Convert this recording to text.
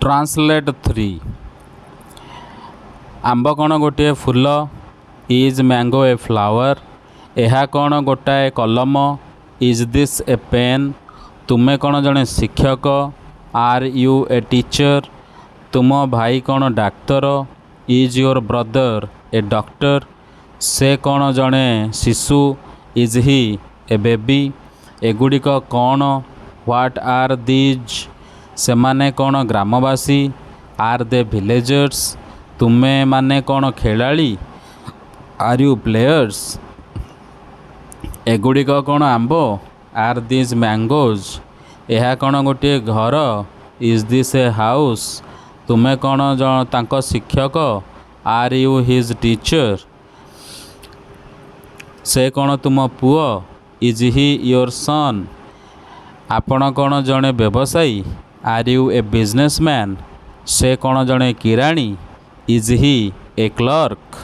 Translate 3 आंब कौन गोटे फूल is mango a flower यह कौन गोटाए कलम इज दिस ए पेन तुम्हें कौन जड़े शिक्षक आर यू ए टीचर तुम भाई कौन doctor is your brother A doctor से कौन जड़े शिशु इज ही ए बेबी एगुड़िक कौन व्हाट आर दीज से माने कौन ग्रामवासी आर दे विलेजर्स तुम्हें माने कौन खेलाड़ी आर यू प्लेयर्स एगुड़िक कौन आंब आर दिज मैंगोज यह कौन गोटे घर इज दिस ए हाउस तुम्हें कौन तांको शिक्षक आर यू हिज टीचर से कौन तुम पुओ इज ही योर सन आपण कौन जड़े व्यवसायी आर यू ए बिजनेसमैन से कौन जड़े किराणी इज ही ए क्लर्क।